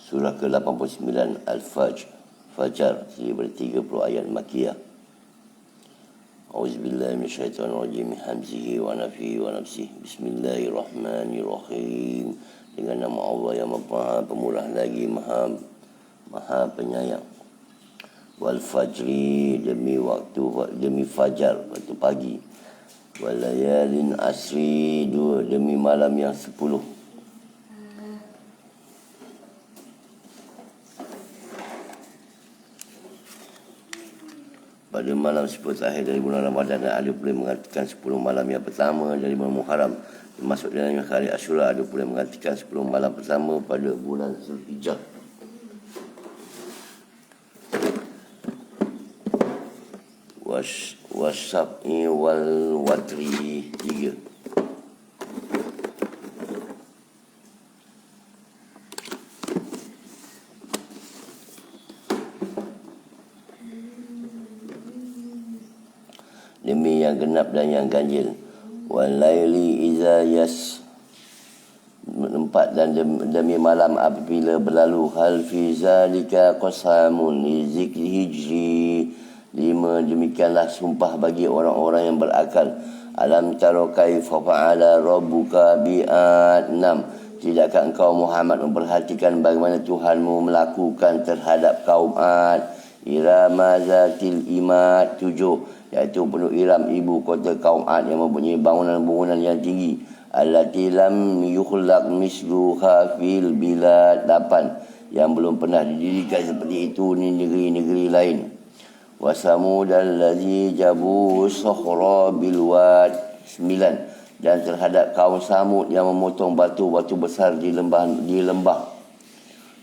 Surah ke-89 Al-Fajr, Fajar, daripada 30 ayat Makiyah. A'udzubillahi minasyaitonirrajim, min hamzihi wa nafthihi wa nafsihi. Bismillahirrahmanirrahim. Dengan nama Allah yang Maha Pemurah lagi Maha Penyayang. Wal fajri, demi fajar, waktu pagi. Wal layalin asri, demi malam yang 10. Pada malam 10 terakhir dari bulan Ramadan, ada pula yang mengatakan 10 malam yang pertama dari bulan Muharram, termasuk dalam hari Ashura. Ada pula yang mengatakan 10 malam pertama pada bulan Zulhijjah. Wasab'i wal watri, 3. Demi yang genap dan yang ganjil. Walaili iza yas, 4. Dan demi malam apabila berlalu. Hal fi zalika qasamun li zikri hijri, 5. Demikianlah sumpah bagi orang-orang yang berakal. Alam taro kaifa fa'ala rabbuka bi'ad, 6. Tidakkah engkau Muhammad memperhatikan bagaimana Tuhanmu melakukan terhadap kaum Ad? Irama zatil imad, 7. Iaitu penuh Iram, ibu kota kaum Ad, yang mempunyai bangunan-bangunan yang tinggi. Allati lam yukhlaq misluha fil bilad, 8. Yang belum pernah didirikan seperti itu di negeri-negeri lain. Wa samud allazi jabu sakhra bil wad, 9. Dan terhadap kaum Samud yang memotong batu-batu besar di lembah.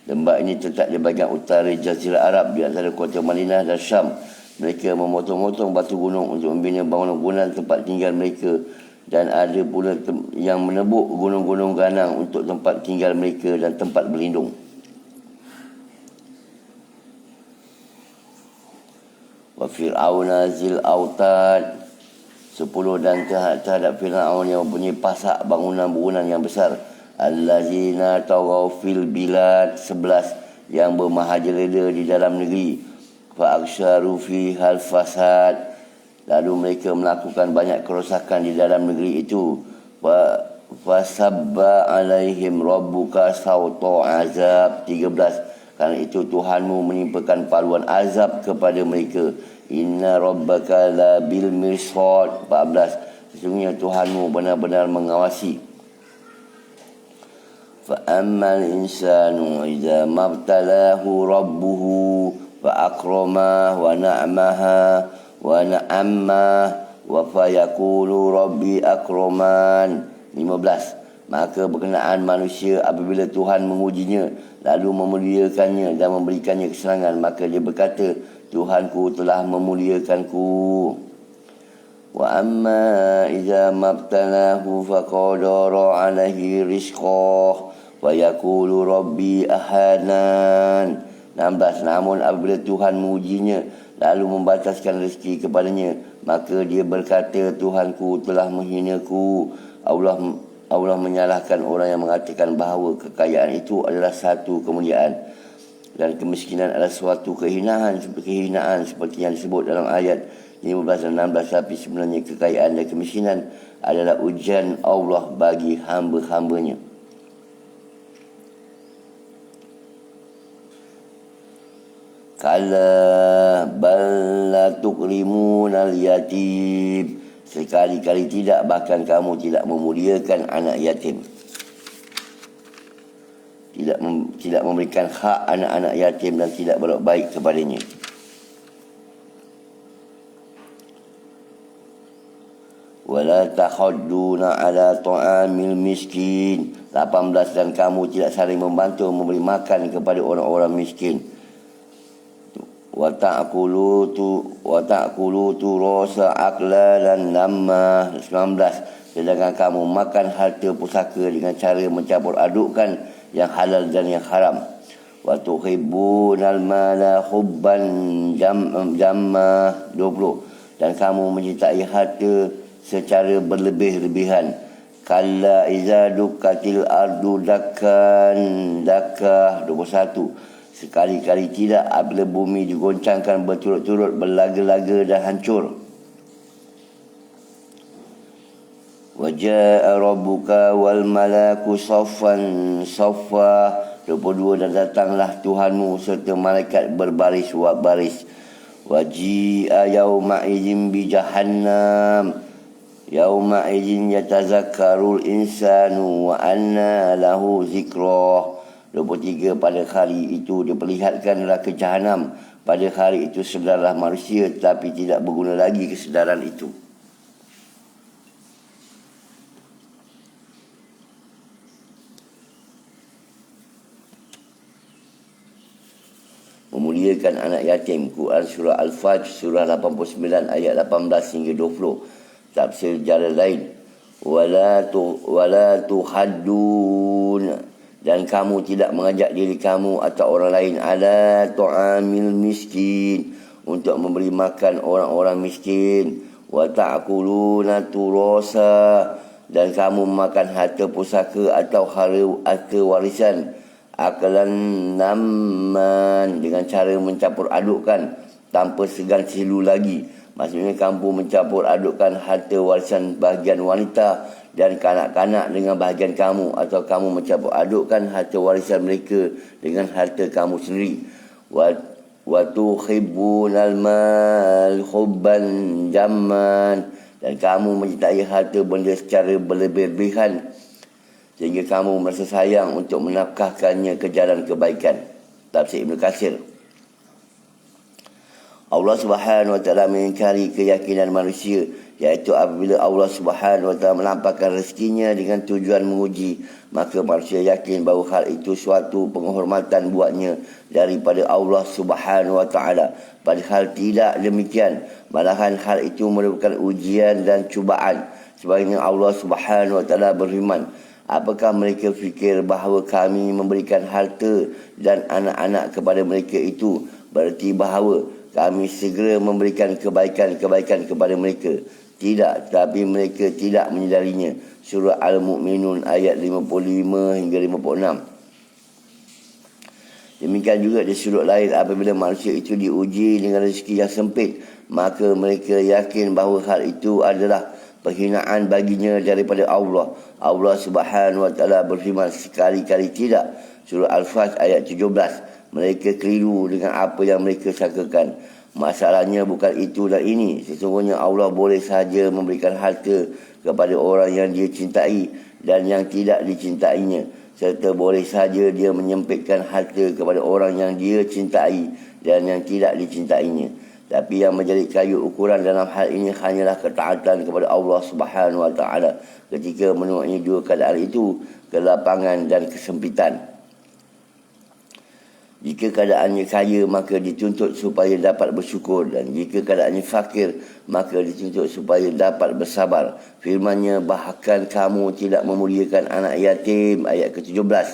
Lembah ini terletak di bahagian utara Jazirah Arab, di antara kota Madinah dan Syam. Mereka memotong-motong batu gunung untuk membina bangunan-bangunan tempat tinggal mereka. Dan ada pula yang menebuk gunung-gunung ganang untuk tempat tinggal mereka dan tempat berlindung. Wa fir'auna zil autad, 10. Dan terhadap Fir'aun yang mempunyai pasak bangunan-bangunan yang besar. Allazina taghaw fil bilad, 11. Yang bermahajaleda di dalam negeri. Fa'aksharu fihal fasad, lalu mereka melakukan banyak kerosakan di dalam negeri itu. Fasabba alaihim rabbuka sawta azab, 13. Karena itu Tuhanmu menimpakan paluan azab kepada mereka. Inna rabbaka labil mirsad, 14. Sesungguhnya Tuhanmu benar-benar mengawasi. Fa'ammal insanu idza mabtalahu rabbuhu fa'akramah wa na'amaha wa na'ammah wa fayaqulu rabbi akraman, 15. Maka berkenaan manusia apabila Tuhan mengujinya lalu memuliakannya dan memberikannya kesenangan, maka dia berkata, Tuhanku telah memuliakanku. Wa amma idza mabtalahu faqadara alaihi rizqah wa yaqulu rabbi ahanan, 16. Namun apabila Tuhan mengujinya lalu membataskan rezeki kepadanya, maka dia berkata, Tuhanku telah menghinaku. Allah menyalahkan orang yang mengatakan bahawa kekayaan itu adalah satu kemuliaan dan kemiskinan adalah suatu kehinaan seperti yang disebut dalam ayat 15 dan 16. Tapi sebenarnya kekayaan dan kemiskinan adalah ujian Allah bagi hamba-hambanya. Kala bal la tukrimunal yatim, sekali-kali tidak, bahkan kamu tidak memuliakan anak yatim. Tidak memberikan hak anak-anak yatim dan tidak berbuat baik kepadanya. Wala tahadduna ala ta'amil miskin, 18. Dan kamu tidak saling membantu memberi makan kepada orang-orang miskin. Wa ta'kulu turasa aqlalan lamma, 19. Sedangkan kamu makan harta pusaka dengan cara mencampur adukkan yang halal dan yang haram. Wa tuhibbunal mala hubban jamma, 20. Dan kamu mencintai harta secara berlebih-lebihan. Kalla iza dukkatil ardu dakkan dakkah. 21. Sekali-kali tidak apabila bumi digoncangkan berturut-turut, berlaga-laga dan hancur. Waja'a rabbuka wal malaku saffan saffa. 22. Dan datanglah Tuhanmu serta malaikat berbaris baris. Waji'a yawma idzin bi jahannam. Yawma idzin yatazakkarul insanu wa anna lahu zikrah. 23. Pada hari itu diperlihatkan neraka Jahanam. Pada hari itu sedarlah manusia, tetapi tidak berguna lagi kesedaran itu. Memuliakan anak yatim. Quran surah Al-Fajr surah 89 ayat 18 hingga 20. Tafsir jalan lain. Wala tuhaddun. Dan kamu tidak mengajak diri kamu atau orang lain ala tu'amil miskin, untuk memberi makan orang-orang miskin. Wa ta'kuluna turasa. Dan kamu makan harta pusaka atau harta warisan akalan naman, dengan cara mencampur adukkan tanpa segan silu lagi. Maksudnya kamu mencampur adukkan harta warisan bahagian wanita dan kanak-kanak dengan bahagian kamu, atau kamu mencampur adukkan harta warisan mereka dengan harta kamu sendiri. Wa tuhibbunal mal hubban jamman. Dan kamu mencintai harta benda secara berlebih-lebihan sehingga kamu merasa sayang untuk menafkahkannya ke jalan kebaikan. Tafsir Ibn Katsir. Allah Subhanahu wa taala mengingkari keyakinan manusia, iaitu apabila Allah Subhanahu wa taala melampahkan rezekinya dengan tujuan menguji, maka manusia yakin bahawa hal itu suatu penghormatan buatnya daripada Allah Subhanahu wa taala. Padahal tidak demikian, malahan hal itu merupakan ujian dan cubaan. Sebagaimana Allah Subhanahu wa taala berfirman, apakah mereka fikir bahawa kami memberikan harta dan anak-anak kepada mereka itu berarti bahawa kami segera memberikan kebaikan-kebaikan kepada mereka? Tidak, tapi mereka tidak menyedarinya. Surah Al-Mu'minun ayat 55 hingga 56. Demikian juga di sudut lain, apabila manusia itu diuji dengan rezeki yang sempit, maka mereka yakin bahawa hal itu adalah penghinaan baginya daripada Allah. Allah Subhanahu wa taala berfirman, sekali-kali tidak. Surah Al-Fajr ayat 17. Mereka keliru dengan apa yang mereka sangkakan. Masalahnya bukan itu dan ini. Sesungguhnya Allah boleh sahaja memberikan harta kepada orang yang dia cintai dan yang tidak dicintainya, serta boleh sahaja dia menyempitkan harta kepada orang yang dia cintai dan yang tidak dicintainya. Tapi yang menjadi kayu ukuran dalam hal ini hanyalah ketaatan kepada Allah Subhanahu wa taala ketika menuai dua keadaan itu, kelapangan dan kesempitan. Jika keadaannya kaya, maka dituntut supaya dapat bersyukur, dan jika keadaannya fakir, maka dituntut supaya dapat bersabar. Firman-Nya, bahkan kamu tidak memuliakan anak yatim, ayat ke-17.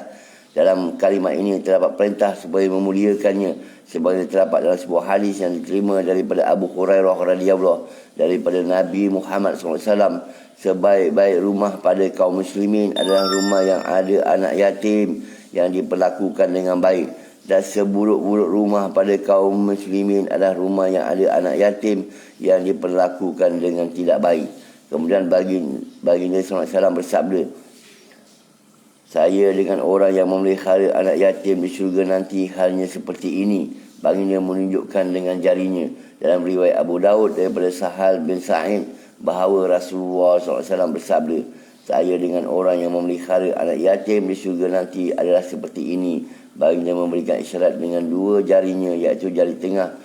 Dalam kalimat ini terdapat perintah supaya memuliakannya, sebagaimana terdapat dalam sebuah hadis yang diterima daripada Abu Hurairah radhiyallahu daripada Nabi Muhammad SAW, sebaik-baik rumah pada kaum muslimin adalah rumah yang ada anak yatim yang diperlakukan dengan baik, dan seburuk-buruk rumah pada kaum muslimin adalah rumah yang ada anak yatim yang diperlakukan dengan tidak baik. Kemudian baginda SAW bersabda, saya dengan orang yang memelihara anak yatim di syurga nanti halnya seperti ini. Baginda menunjukkan dengan jarinya. Dalam riwayat Abu Daud daripada Sahal bin Sa'id bahawa Rasulullah SAW bersabda, saya dengan orang yang memelihara anak yatim di syurga nanti adalah seperti ini. Baginda memberikan isyarat dengan dua jarinya, iaitu jari tengah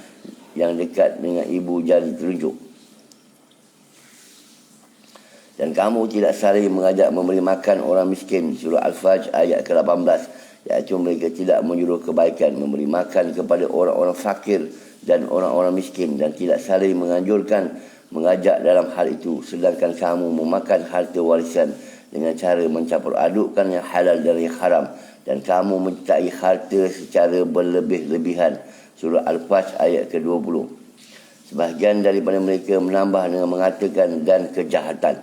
yang dekat dengan ibu jari telunjuk. Dan kamu tidak saling mengajak memberi makan orang miskin. Surah Al-Fajr ayat ke-18. Iaitu mereka tidak menyuruh kebaikan, memberi makan kepada orang-orang fakir dan orang-orang miskin, dan tidak saling menganjurkan mengajak dalam hal itu. Sedangkan kamu memakan harta warisan dengan cara mencampur adukkan yang halal dan yang haram, dan kamu mencintai harta secara berlebih-lebihan. Surah Al-Fajr ayat ke-20. Sebahagian daripada mereka menambah dengan mengatakan dan kejahatan.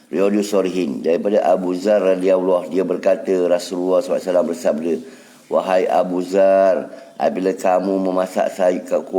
Riyadhus Shalihin daripada Abu Zar radhiyallahu, dia berkata Rasulullah SAW bersabda, wahai Abu Zar, apabila kamu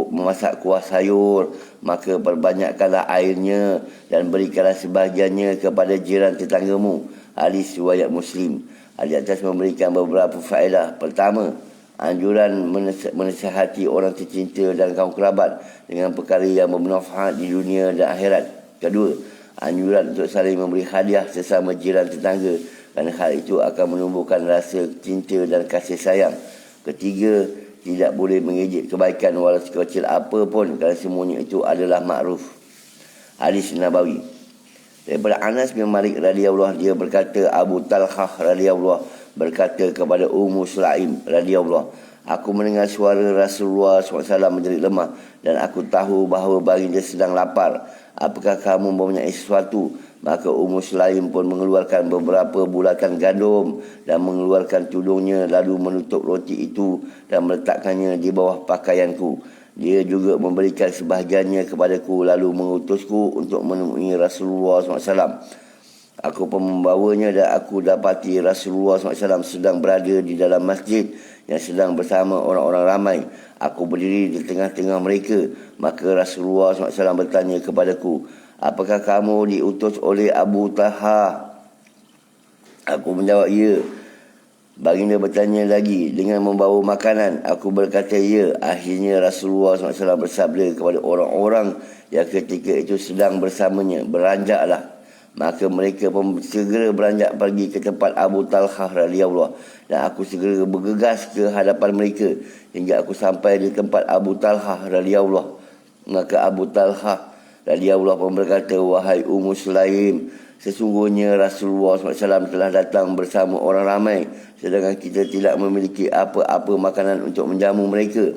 memasak kuah sayur, maka perbanyakkanlah airnya dan berikanlah sebahagiannya kepada jiran tetanggamu. Hadis riwayat Muslim. Di atas memberikan beberapa faedah. Pertama, anjuran menasihati orang tercinta dan kaum kerabat dengan perkara yang bermanfaat di dunia dan akhirat. Kedua, anjuran untuk saling memberi hadiah sesama jiran tetangga, kerana hal itu akan menumbuhkan rasa cinta dan kasih sayang. Ketiga, tidak boleh mengejek kebaikan walau sekecil apa pun, kerana semuanya itu adalah makruf. Hadis Nabawi. Daripada Anas bin Malik radhiyallahu, dia berkata Abu Talhah radhiyallahu berkata kepada Ummu Sulaim radhiyallahu, aku mendengar suara Rasulullah SAW menjerit lemah dan aku tahu bahawa baginda sedang lapar. Apakah kamu mempunyai sesuatu? Maka Ummu Sulaim pun mengeluarkan beberapa bulatan gandum dan mengeluarkan tudungnya, lalu menutup roti itu dan meletakkannya di bawah pakaianku. Dia juga memberikan sebahagiannya kepadaku, lalu mengutusku untuk menemui Rasulullah SAW. Aku pun membawanya dan aku dapati Rasulullah SAW sedang berada di dalam masjid yang sedang bersama orang-orang ramai. Aku berdiri di tengah-tengah mereka. Maka Rasulullah SAW bertanya kepadaku, apakah kamu diutus oleh Abu Talhah? Aku menjawab, ya. Baginda bertanya lagi, dengan membawa makanan? Aku berkata, ya. Akhirnya Rasulullah SAW bersabda kepada orang-orang yang ketika itu sedang bersamanya, beranjaklah. Maka mereka pun segera beranjak pergi ke tempat Abu Talhah radhiyallahu, dan aku segera bergegas ke hadapan mereka hingga aku sampai di tempat Abu Talhah radhiyallahu. Maka Abu Talhah radhiyallahu pun berkata, wahai Ummu Sulaim, sesungguhnya Rasulullah SAW telah datang bersama orang ramai, sedangkan kita tidak memiliki apa-apa makanan untuk menjamu mereka.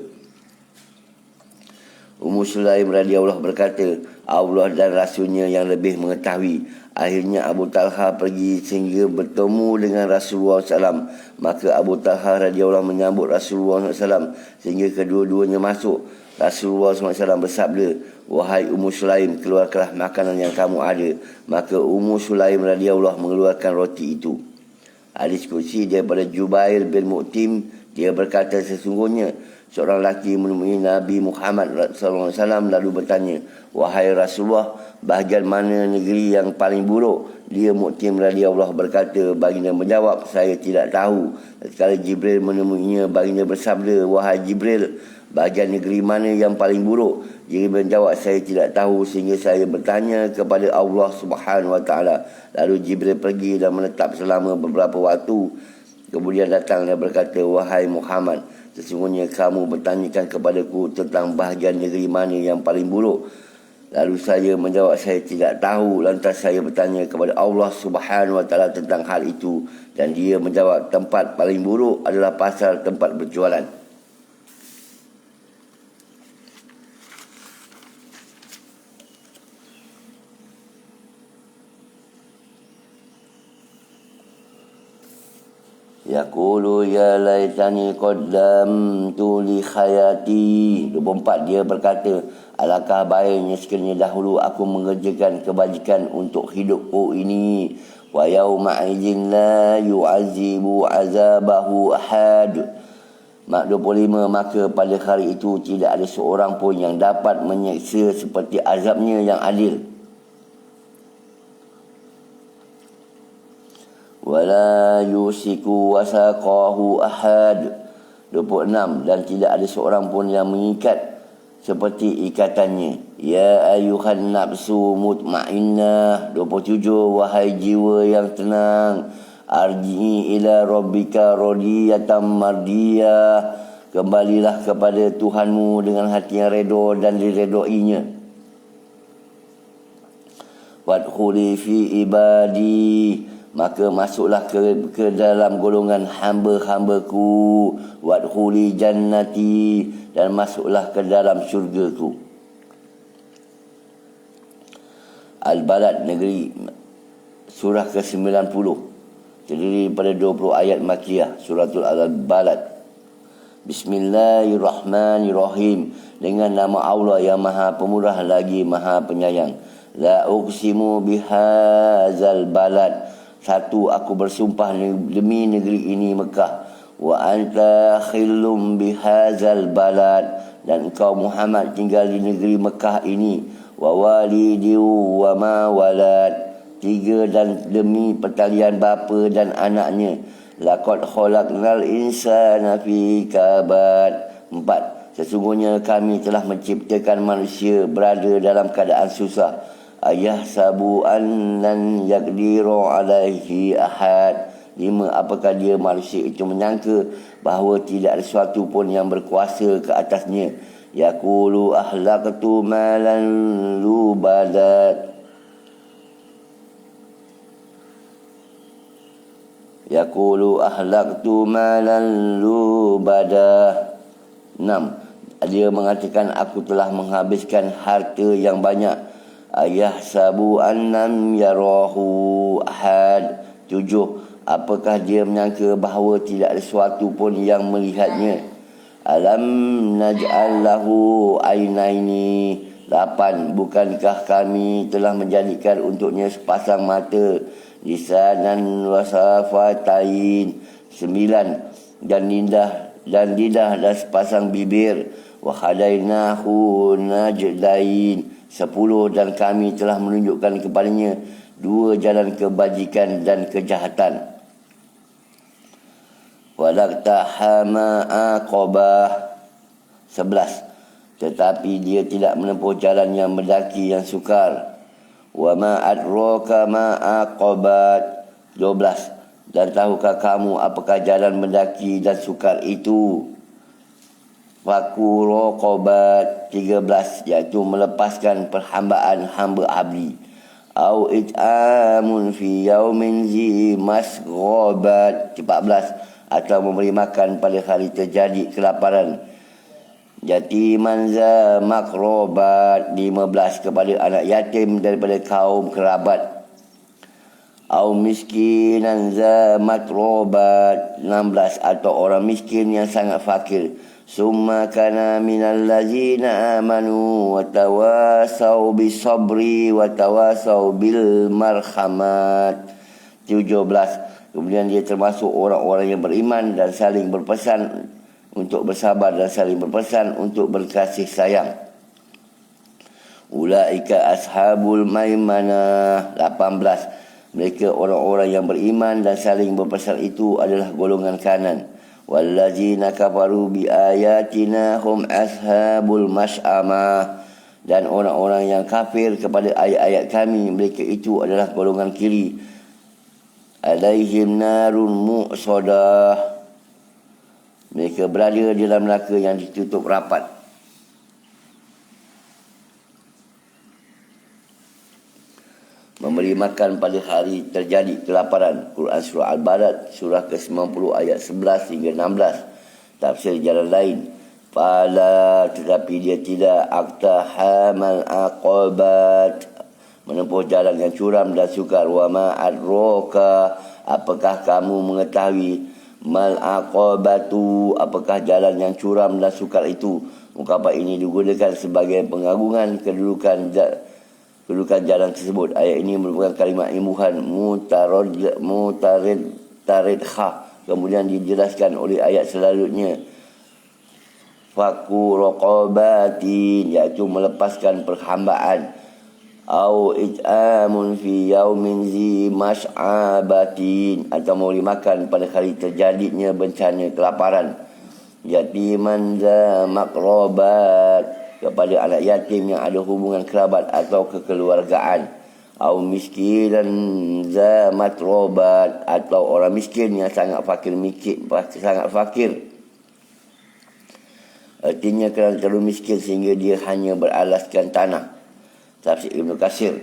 Ummu Sulaim radhiyallahu berkata, Allah dan Rasulnya yang lebih mengetahui. Akhirnya Abu Talhah pergi sehingga bertemu dengan Rasulullah SAW. Maka Abu Talhah radhiyallahu menyambut Rasulullah SAW sehingga kedua-duanya masuk. Rasulullah SAW bersabda, wahai Ummu Sulaim, keluarkanlah makanan yang kamu ada. Maka Ummu Sulaim radhiyallahu mengeluarkan roti itu. Hadis Qudsi daripada Jubair bin Mut'im, dia berkata, sesungguhnya seorang lelaki menemui Nabi Muhammad SAW lalu bertanya, wahai Rasulullah, bahagian mana negeri yang paling buruk? Dia Mut'im radhiyallahu berkata, baginda menjawab, saya tidak tahu. Sekali Jibril menemuinya, baginda bersabda, wahai Jibril, bahagian negeri mana yang paling buruk? Jibril menjawab, saya tidak tahu, sehingga saya bertanya kepada Allah Subhanahu Wa Taala. Lalu Jibril pergi dan menetap selama beberapa waktu. Kemudian datang dan berkata, wahai Muhammad, sesungguhnya kamu bertanyakan kepadaku tentang bahagian negeri mana yang paling buruk. Lalu saya menjawab, saya tidak tahu. Lantas saya bertanya kepada Allah Subhanahu Wa Taala tentang hal itu, dan dia menjawab, tempat paling buruk adalah pasar tempat berjualan. Yaqulu ya laitani qaddamtu li hayati. 24, dia berkata, alangkah baiknya sekiranya dahulu aku mengerjakan kebajikan untuk hidupku ini. Wa yauma idzin la yu'azibu azabahu ahad. Mak 25, maka pada hari itu tidak ada seorang pun yang dapat menyeksa seperti azabnya yang adil. Wala yusiku wasaqahu ahad. 26, dan tidak ada seorang pun yang mengikat seperti ikatannya. Ya ayuhan nafsu mutmainnah. 27, wahai jiwa yang tenang, arji'i ila rabbika radiyatan mardiyah. Kembalilah kepada Tuhanmu dengan hati yang redha dan diredainya. Wadkhuli fi ibadi. Maka masuklah ke dalam golongan hamba-hambaku. Wadkhuli jannati. Dan masuklah ke dalam syurgaku. Al-Balad, negeri, surah ke-90, terdiri daripada 20 ayat Makkiyah. Suratul Al-Balad. Bismillahirrahmanirrahim. Dengan nama Allah yang Maha Pemurah lagi Maha Penyayang. La uqsimu bihazal balad. Satu, aku bersumpah demi negeri ini Mekah. Wa anta khillum bihazal balad. Dan engkau Muhammad tinggal di negeri Mekah ini. Wa walidi wa ma walad. Tiga, dan demi pertalian bapa dan anaknya. Laqad khalaqnal insana fi kabad. Empat, sesungguhnya kami telah menciptakan manusia berada dalam keadaan susah. Ayah sabu annan yaqdiru alaihi ahad. Lima, apakah dia manusia itu menyangka bahawa tidak ada sesuatu pun yang berkuasa ke atasnya. Yaqulu ahlaqtu malan lubadat. Yaqulu ahlaqtu malan lubadah. 6. Dia mengatakan aku telah menghabiskan harta yang banyak. Ayah sabu annam yarahu ahad. 7. Apakah dia menyangka bahawa tidak ada sesuatu pun yang melihatnya. Alam naj'al lahu ainaini. 8. Bukankah kami telah menjadikan untuknya sepasang mata. Lisanan wasafatain. 9. Dan lidah dan sepasang bibir. Wa hadainahu najdain. 10. Dan kami telah menunjukkan kepadanya dua jalan kebajikan dan kejahatan. Walaqtahama aqabah. 11. Tetapi dia tidak menempuh jalan yang mendaki yang sukar. Wa ma adraka ma aqabat. 12. Dan tahukah kamu apakah jalan mendaki dan sukar itu? Faku raqabat. 13. Iaitu melepaskan perhambaan hamba abdi. Au it'amun fi yaumin zi masghabat. 14. Atau memberi makan pada hari terjadi kelaparan. Yatiman za makrobat. 15. Kepada anak yatim daripada kaum kerabat. Au miskinan za makrobat. 16. Atau orang miskin yang sangat fakir. Summa kana minal lazina amanu wa tawasau bisabri wa tawasau bil marhamat. 17. Kemudian dia termasuk orang-orang yang beriman dan saling berpesan untuk bersabar dan saling berpesan untuk berkasih sayang. Ulaika ashabul maimanah. 18. Mereka orang-orang yang beriman dan saling berpesan itu adalah golongan kanan. Wallazina kafaru biayatina hum ashabul mas'amah. Dan orang-orang yang kafir kepada ayat-ayat kami, mereka itu adalah golongan kiri. Alaihim narun mu'sadah. Mereka berada di dalam neraka yang ditutup rapat. Memberi makan pada hari terjadi kelaparan. Quran Surah Al-Balad, surah ke-90 ayat 11 hingga 16. Tafsir jalan lain. Fala, tetapi dia tidak. Aqtahamal aqabat. Menempuh jalan yang curam dan sukar. Wa ma adraka. Apakah kamu mengetahui mal aqabatu, apakah jalan yang curam dan sukar itu? Ungkapan ini digunakan sebagai pengagungan kedudukan jalan tersebut. Ayat ini merupakan kalimat imbuhan mutaridhah. Kemudian dijelaskan oleh ayat selanjutnya. Faku raqabatin, iaitu melepaskan perhambaan. Au it'amun fi yaumin zi mas'abatin, atau memberi makan pada hari terjadinya bencana kelaparan. Yatiman za makrobat, kepada anak yatim yang ada hubungan kerabat atau kekeluargaan. Au miskinan za matrobat, atau orang miskin yang sangat fakir. Artinya kerana terlalu miskin sehingga dia hanya beralaskan tanah. Tafsir Ibn Katsir.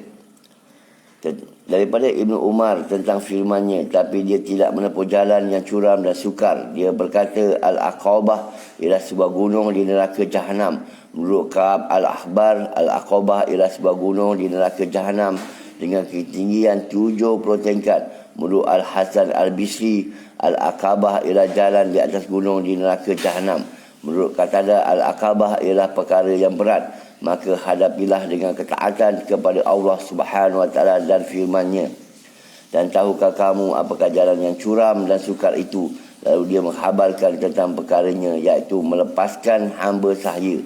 Daripada Ibn Umar tentang firmannya, tapi dia tidak menempuh jalan yang curam dan sukar. Dia berkata, Al-Aqabah ialah sebuah gunung di neraka Jahannam. Menurut Ka'ab Al-Ahbar, Al-Aqabah ialah sebuah gunung di neraka Jahannam dengan ketinggian 70 tingkat. Menurut Al-Hasan Al-Bisri, Al-Aqabah ialah jalan di atas gunung di neraka Jahannam. Menurut Qatadah, Al-Aqabah ialah perkara yang berat. maka hadapilah dengan ketaatan kepada Allah Subhanahu wa taala dan firman-Nya. Dan tahukah kamu apakah jalan yang curam dan sukar itu? Lalu dia menghabarkan tentang perkaranya, iaitu melepaskan hamba sahaya.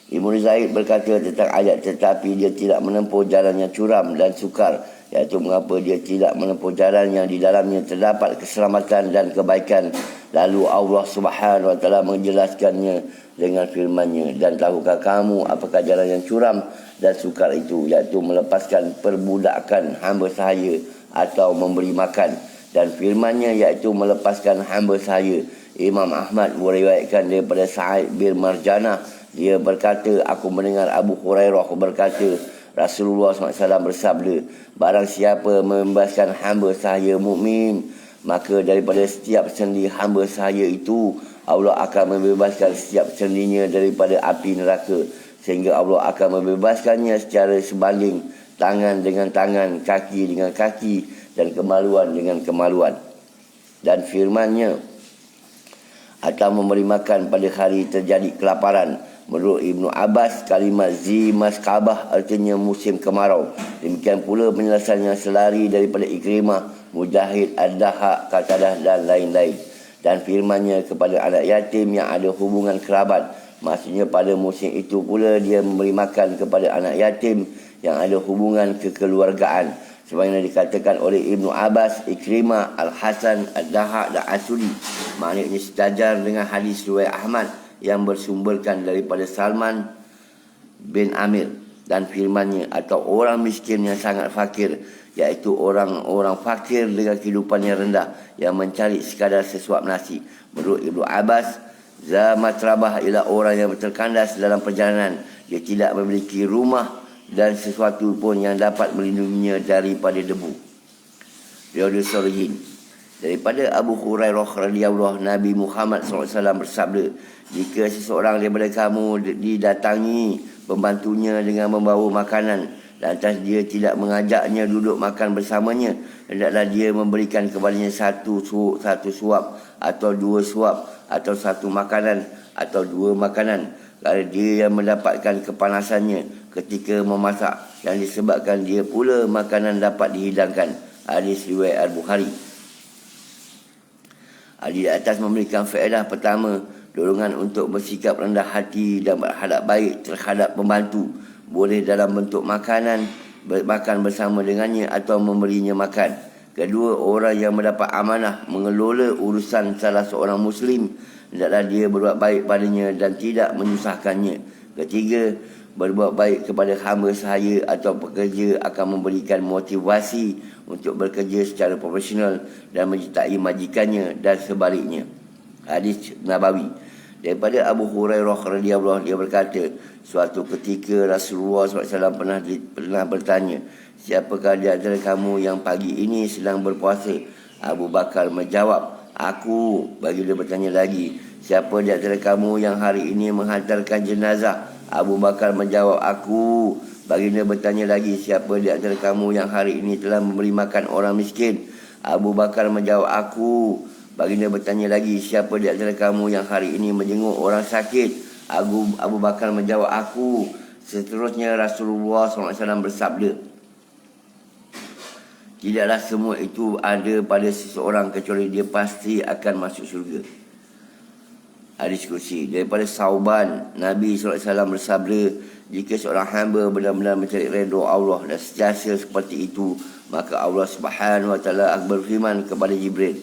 Ibnu Zaid berkata tentang ayat, tetapi dia tidak menempuh jalan yang curam dan sukar, iaitu mengapa dia tidak menempuh jalan yang di dalamnya terdapat keselamatan dan kebaikan. Lalu Allah Subhanahu wa taala menjelaskannya dengan firman-Nya, dan tahukah kamu apakah jalan yang curam dan sukar itu, iaitu melepaskan perbudakan hamba sahaya atau memberi makan. Dan firman-Nya iaitu melepaskan hamba sahaya. Imam Ahmad meriwayatkan daripada Sa'id bin Marjanah, dia berkata, aku mendengar Abu Hurairah berkata, Rasulullah SAW bersabda, barang siapa membebaskan hamba sahaya mukmin, maka daripada setiap sendi hamba sahaya itu, Allah akan membebaskan setiap sendinya daripada api neraka, sehingga Allah akan membebaskannya secara sebanding, tangan dengan tangan, kaki dengan kaki, dan kemaluan dengan kemaluan. Dan firman-Nya, atau memberi makan pada hari terjadi kelaparan. Menurut Ibnu Abbas, kalimat Zimaskabah artinya musim kemarau. Demikian pula penjelasannya selari daripada Ikrimah, Mujahid, Ad-Dahak, Qatadah dan lain-lain. Dan firman-Nya kepada anak yatim yang ada hubungan kerabat, maksudnya pada musim itu pula dia memberi makan kepada anak yatim yang ada hubungan kekeluargaan, sebagaimana dikatakan oleh Ibnu Abbas, Ikrimah, Al-Hasan, Ad-Dahak dan Asudi. Maknanya sejajar dengan hadis riwayat Ahmad yang bersumberkan daripada Salman bin Amir. Dan firman-Nya, atau orang miskin yang sangat fakir, iaitu orang-orang fakir dengan kehidupan yang rendah, yang mencari sekadar sesuap nasi. Menurut Ibnu Abbas, Zamatrabah ialah orang yang terkandas dalam perjalanan. Dia tidak memiliki rumah dan sesuatu pun yang dapat melindunginya daripada debu. Riyadhus Shalihin. Daripada Abu Hurairah radhiyallahu, Nabi Muhammad SAW bersabda, jika seseorang daripada kamu didatangi pembantunya dengan membawa makanan, lantas dia tidak mengajaknya duduk makan bersamanya, hendaklah dia memberikan kepadanya satu suap atau dua suap, atau satu makanan atau dua makanan, kerana dia yang mendapatkan kepanasannya ketika memasak, dan disebabkan dia pula makanan dapat dihidangkan. Hadis riwayat Al-Bukhari. Di atas memberikan faedah pertama, dorongan untuk bersikap rendah hati dan berhadap baik terhadap pembantu, boleh dalam bentuk makanan, makan bersama dengannya atau memberinya makan. Kedua, orang yang mendapat amanah mengelola urusan salah seorang Muslim, hendaklah dia berbuat baik padanya dan tidak menyusahkannya. Ketiga, berbuat baik kepada hamba sahaya atau pekerja akan memberikan motivasi untuk bekerja secara profesional dan mencintai majikannya dan sebaliknya. Hadis Nabawi. Daripada Abu Hurairah radhiyallahu, dia berkata, suatu ketika Rasulullah SAW pernah bertanya, siapakah di antara kamu yang pagi ini sedang berpuasa? Abu Bakar menjawab, aku. Baginda bertanya lagi, siapa di antara kamu yang hari ini menghantarkan jenazah? Abu Bakar menjawab, aku. Baginda bertanya lagi, siapa di antara kamu yang hari ini telah memberi makan orang miskin? Abu Bakar menjawab, aku. Baginda bertanya lagi, siapa di antara kamu yang hari ini menjenguk orang sakit? Abu Bakar menjawab, aku. Seterusnya Rasulullah SAW bersabda, tidaklah semua itu ada pada seseorang kecuali dia pasti akan masuk syurga. Hadis kursi. Daripada Sauban, Nabi SAW bersabda, jika seorang hamba benar-benar mencari redha Allah dan sentiasa seperti itu, maka Allah Subhanahu wa taala berfirman kepada Jibril,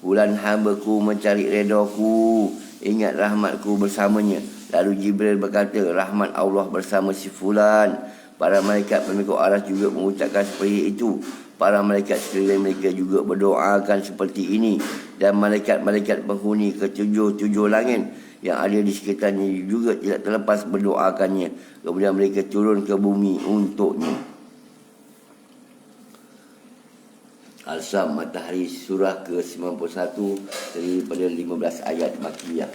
bulan hamba-Ku mencari redha-Ku, ingat rahmat-Ku bersamanya. Lalu Jibril berkata, rahmat Allah bersama si fulan. Para malaikat pemikul aras juga mengucapkan seperti itu. Para malaikat sekeliling mereka juga berdoakan seperti ini. Dan malaikat-malaikat penghuni ketujuh langit yang ada di sekitarnya juga tidak terlepas berdoakannya. Kemudian mereka turun ke bumi untuknya. Al-Sam Matahari surah ke-91 daripada 15 ayat Makkiyah.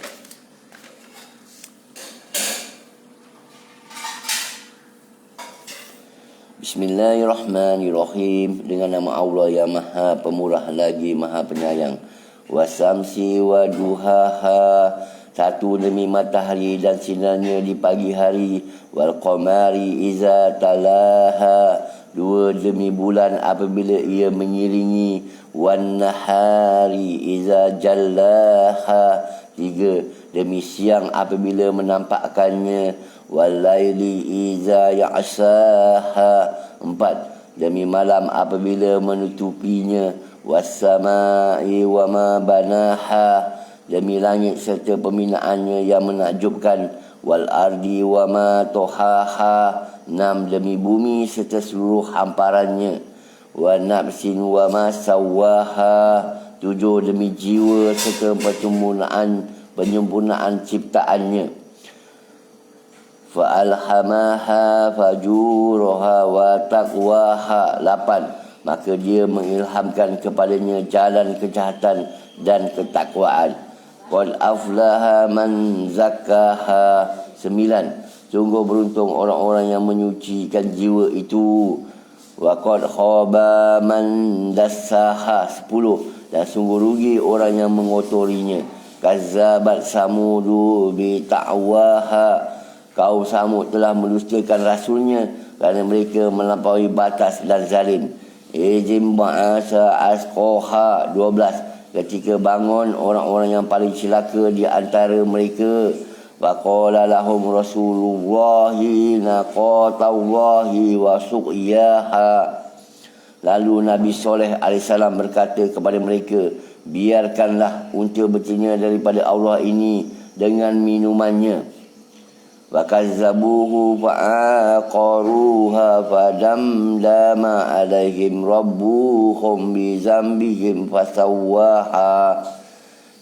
Bismillahirrahmanirrahim. Dengan nama Allah yang Maha Pemurah lagi Maha Penyayang. Wasamsi wa duhaha. satu demi matahari dan sinarnya di pagi hari, wal qamari iza talaha, dua demi bulan apabila ia mengiringi, wan nahari iza jallaha, tiga demi siang apabila menampakkannya, wal laili iza ya'saha, empat demi malam apabila menutupinya, was samai wa ma banaha, demi langit serta pembinaannya yang menakjubkan, wal ardi wa ma tohaha, enam demi bumi serta seluruh hamparannya, wa nafsin wa ma sawaha, tujuh demi jiwa serta penyempurnaan ciptaannya, fa alhamaha fajuraha wa taqwaha, lapan maka dia mengilhamkan kepadanya jalan kejahatan dan ketakwaan. Qad aflaha man zakkaha, sembilan sungguh beruntung orang-orang yang menyucikan jiwa itu. Wa qad khaba man dassaha, sepuluh dan sungguh rugi orang yang mengotorinya. Kazzabat samudu bi ta'waha, kaum Samud telah mendustakan rasulnya kerana mereka melampaui batas dan zalim. Izim ba'asa asqaha, 12 ketika bangun orang-orang yang paling celaka di antara mereka. Faqala lahum rasulullahi naqatallahi wa suqyaha, lalu Nabi Soleh AS berkata kepada mereka, biarkanlah unta betina daripada Allah ini dengan minumannya. Fakazzabuhu fa'aqaruha fadamdama alaihim rabbuhum bizambihim fasawwaha,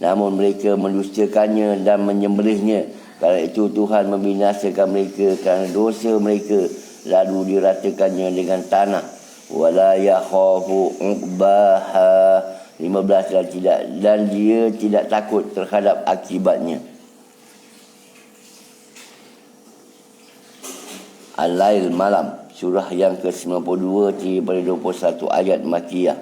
namun mereka mendustakannya dan menyembelihnya. Kerana itu Tuhan membinasakan mereka kerana dosa mereka, lalu diratakannya dengan tanah. Wala yakhafu uqbaha, 15 dan dia tidak takut terhadap akibatnya. Al-Lail, malam, surah yang ke-92 daripada 21 ayat Makkiyah.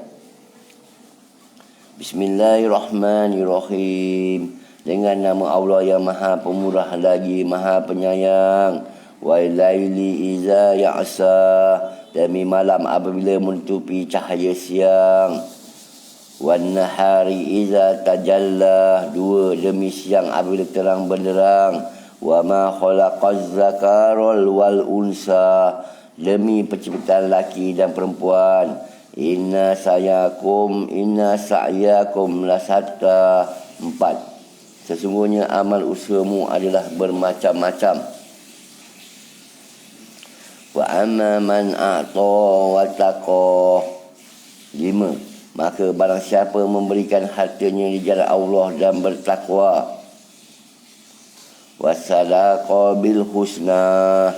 Bismillahirrahmanirrahim. Dengan nama Allah yang Maha Pemurah lagi Maha Penyayang. Wal laili iza ya'sa, demi malam apabila menutupi cahaya siang. Wan nahari iza tajalla, dua demi siang apabila terang benderang. Wa ma khalaqaz zakaral wal unsa, demi penciptaan laki dan perempuan. Inna sa'yakum lasatta, 4 sesungguhnya amal usahamu adalah bermacam-macam. Wa amma man a'ta wa taqa, 5 maka barang siapa memberikan hartanya di jalan Allah dan bertakwa. Wasadaqa bil husna,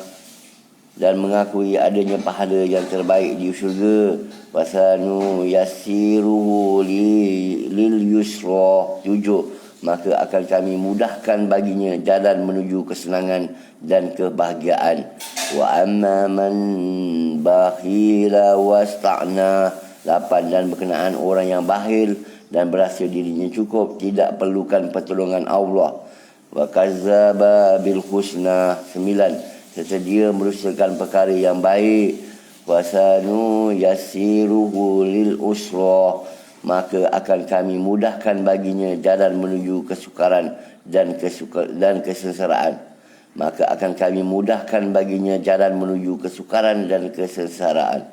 dan mengakui adanya pahala yang terbaik di syurga. Wasanu yassiruhu lil yusra, 7 maka akan kami mudahkan baginya jalan menuju kesenangan dan kebahagiaan. Wa amma man bakhila wasta'na, 8 dan berkenaan orang yang bakhil dan berasa dirinya cukup, tidak perlukan pertolongan Allah. Wa kazzaba bil husna, 9 serta dia merusakan perkara yang baik. Wasanu yassiruhu lil usra, maka akan kami mudahkan baginya jalan menuju kesukaran dan kesengsaraan. Maka akan kami mudahkan baginya jalan menuju kesukaran dan kesengsaraan.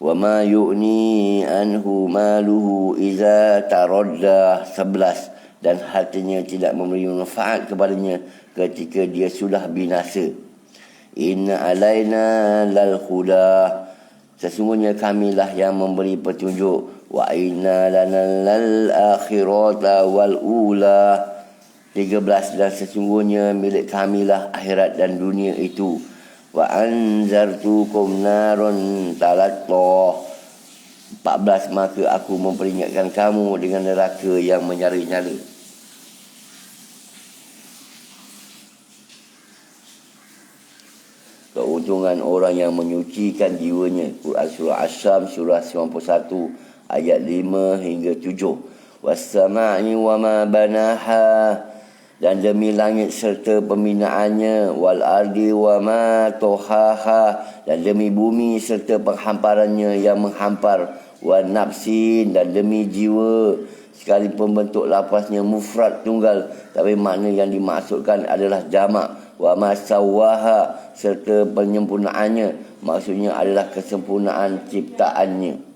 Wa ma yu'ni anhu maluhu iza taradda, 11 dan hartanya tidak memberi manfaat kepadanya ketika dia sudah binasa. Inna alaina lal huda, sesungguhnya kamilah yang memberi petunjuk. Wa inna lana lal akhirata wal ula, 13 dan sesungguhnya milik kamilah akhirat dan dunia itu. Wa anzartukum naron talatta, 14 maka aku memperingatkan kamu dengan neraka yang menyala-nyala. Keuntungan orang yang menyucikan jiwanya. Quran Surah Asy-Syams surah 91 ayat 5 hingga 7. was-sama'i wa ma banaha, dan demi langit serta pembinaannya, wal ardi wa ma tohaha, dan demi bumi serta penghamparannya yang menghampar, wa nafsin, dan demi jiwa. Sekalipun bentuk lafaznya mufrad tunggal, tapi makna yang dimaksudkan adalah jamak. Wa ma sawaha, serta penyempurnaannya, maksudnya adalah kesempurnaan ciptaannya.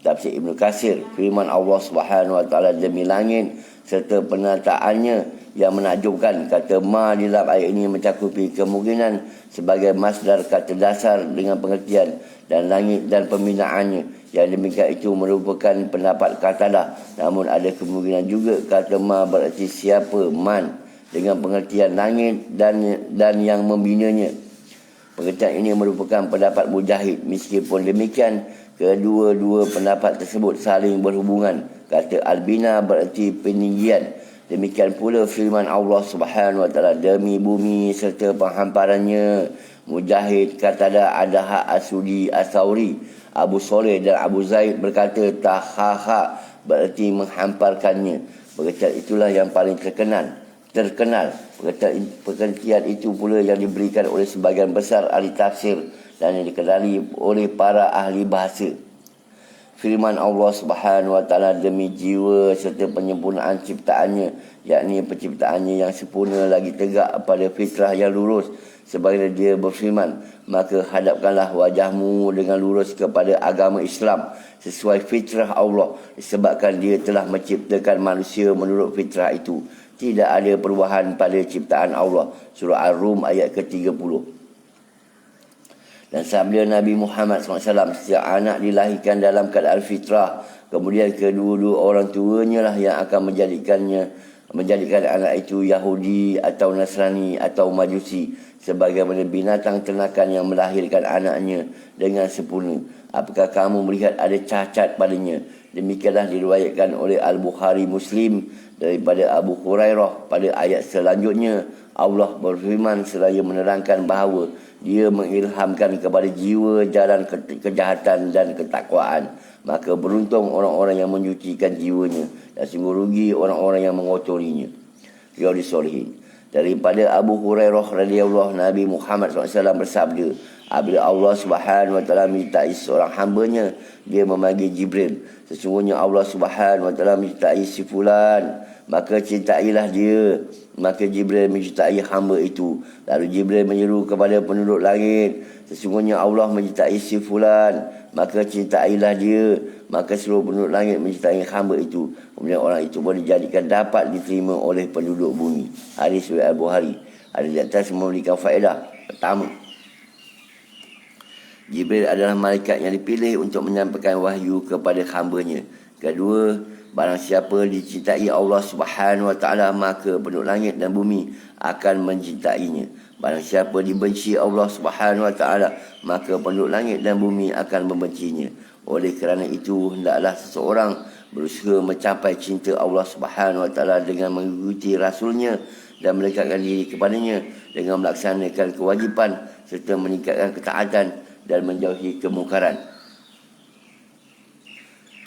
Tafsir Ibn Katsir, firman Allah Subhanahu wa taala demi langit serta penataannya yang menakjubkan. Kata ma di dalam ayat ini mencakupi kemungkinan sebagai masdar kata dasar dengan pengertian dan langit dan pembinaannya. Yang demikian itu merupakan pendapat Qatadah. Namun ada kemungkinan juga kata ma berarti siapa, man, dengan pengertian langit dan yang membinanya. Pengertian ini merupakan pendapat Mujahid. Meskipun demikian, kedua-dua pendapat tersebut saling berhubungan. Kata al-bina berarti peninggian. Demikian pula firman Allah Subhanahu wa taala demi bumi serta penghamparannya. Mujahid, Qatadah, Adaha, Asudi, Asauri, Abu Soleh dan Abu Zaid berkata tahaha berarti menghamparkannya. Pengertian itulah yang paling terkenal. Pengertian itu pula yang diberikan oleh sebagian besar ahli tafsir dan yang dikenali oleh para ahli bahasa. Firman Allah Subhanahu wa taala demi jiwa serta penyempurnaan ciptaannya, yakni penciptaannya yang sempurna lagi tegak pada fitrah yang lurus. Sebagaimana dia berfirman, maka hadapkanlah wajahmu dengan lurus kepada agama Islam sesuai fitrah Allah, disebabkan dia telah menciptakan manusia menurut fitrah itu. Tidak ada perubahan pada ciptaan Allah. Surah Ar-Rum ayat ke-30. Dan sabda Nabi Muhammad SAW, setiap anak dilahirkan dalam keadaan fitrah, kemudian kedua-dua orang tuanya lah yang akan menjadikan anak itu Yahudi atau Nasrani atau Majusi, sebagaimana binatang ternakan yang melahirkan anaknya dengan sempurna. Apakah kamu melihat ada cacat padanya? Demikianlah diriwayatkan oleh Al-Bukhari Muslim daripada Abu Hurairah. Pada ayat selanjutnya, Allah berfirman seraya menerangkan bahawa dia mengilhamkan kepada jiwa jalan kejahatan dan ketakwaan. Maka beruntung orang-orang yang menyucikan jiwanya, dan sungguh rugi orang-orang yang mengotorinya. Riyadhus Shalihin. Daripada Abu Hurairah radhiyallahu Nabi Muhammad SAW bersabda, apabila Allah Subhanahu wa taala mencintai seorang hamba-Nya, dia memanggil Jibril. Sesungguhnya Allah Subhanahu wa taala mencintai si fulan, maka cintailah dia. Maka Jibril mencintai hamba itu. Lalu Jibril menyeru kepada penduduk langit, sesungguhnya Allah mencintai si fulan, maka cintailah dia. Maka seluruh penduduk langit mencintai hamba itu. Kemudian orang itu pun dijadikan dapat diterima oleh penduduk bumi. Hadis riwayat Al-Bukhari. Ada di atas memberikan faedah. Pertama, Jibril adalah malaikat yang dipilih untuk menyampaikan wahyu kepada hamba-Nya. Kedua, barang siapa dicintai Allah Subhanahu wa taala, maka penduduk langit dan bumi akan mencintainya. Barang siapa dibenci Allah Subhanahu wa taala, maka penduduk langit dan bumi akan membencinya. Oleh kerana itu, hendaklah seseorang berusaha mencapai cinta Allah Subhanahu wa taala dengan mengikuti Rasul-Nya dan mendekatkan diri kepadanya dengan melaksanakan kewajipan serta meningkatkan ketaatan dan menjauhi kemungkaran.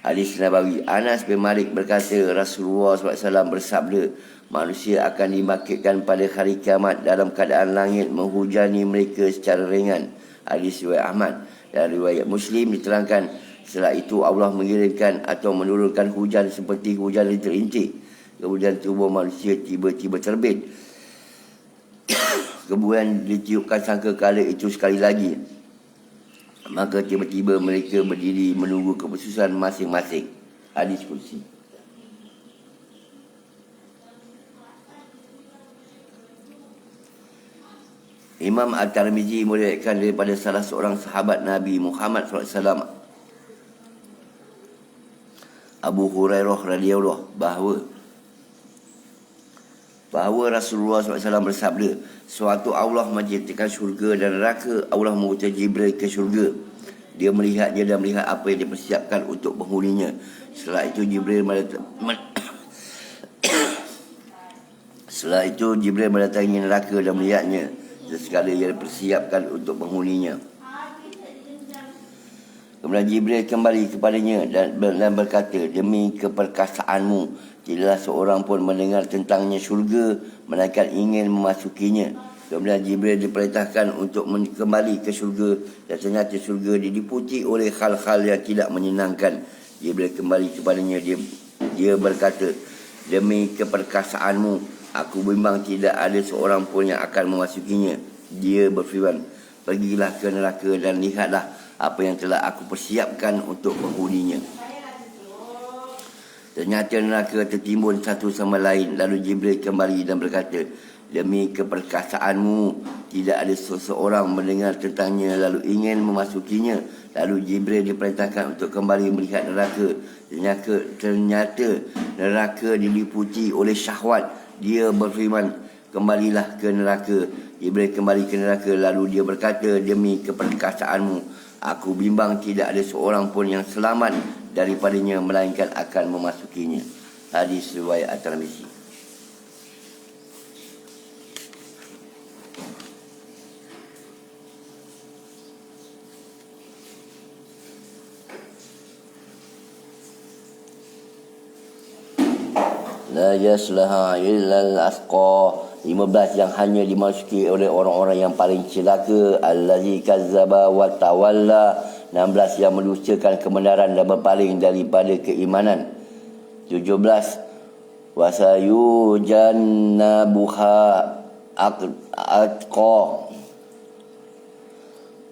Hadis Nabawi. Anas bin Malik berkata, Rasulullah SAW bersabda, manusia akan dibangkitkan pada hari kiamat dalam keadaan langit menghujani mereka secara ringan. Hadis riwayat Ahmad. Dan riwayat Muslim diterangkan, setelah itu Allah mengirimkan atau menurunkan hujan seperti hujan rintik-rintik. Kemudian tubuh manusia tiba-tiba terbit. Kemudian ditiupkan sangkakala itu sekali lagi. Maka tiba-tiba mereka berdiri menunggu keputusan masing-masing. Hadis kursi. Imam At-Tirmizi meriwayatkan daripada salah seorang sahabat Nabi Muhammad SAW, Abu Hurairah radhiyallahu bahawa Rasulullah SAW bersabda, suatu Allah menciptakan syurga dan neraka. Allah mengutus Jibril ke syurga. Dia melihatnya dan melihat apa yang dipersiapkan untuk penghuninya. Setelah itu Jibril mendatangi neraka dan melihatnya dan segala yang dipersiapkan untuk penghuninya. Kemudian Jibril kembali kepadanya dan berkata, demi keperkasaanmu, tidaklah seorang pun mendengar tentangnya syurga, melainkan ingin memasukinya. Kemudian Jibril diperintahkan untuk kembali ke syurga, dan ternyata syurga diliputi oleh hal-hal yang tidak menyenangkan. Jibril kembali kepadanya, dia berkata, demi keperkasaanmu, aku bimbang tidak ada seorang pun yang akan memasukinya. Dia berfirman, pergilah ke neraka dan lihatlah apa yang telah aku persiapkan untuk penghuninya. Ternyata neraka tertimbun satu sama lain. Lalu Jibril kembali dan berkata, demi keperkasaanmu, tidak ada seseorang mendengar tentangnya lalu ingin memasukinya. Lalu Jibril diperintahkan untuk kembali melihat neraka. Ternyata neraka diliputi oleh syahwat. Dia berfirman, kembalilah ke neraka. Jibril kembali ke neraka, lalu dia berkata, demi keperkasaanmu, aku bimbang tidak ada seorang pun yang selamat daripadanya, melainkan akan memasukinya. Hadis riwayat At-Tirmizi. La yaslaha illa al-asqa. 15 yang hanya dimasuki oleh orang-orang yang paling celaka. Allazi kazzaba wa tawalla. 16 yang mendustakan kebenaran dan berpaling daripada keimanan. 17 wasayujannabuha atqa.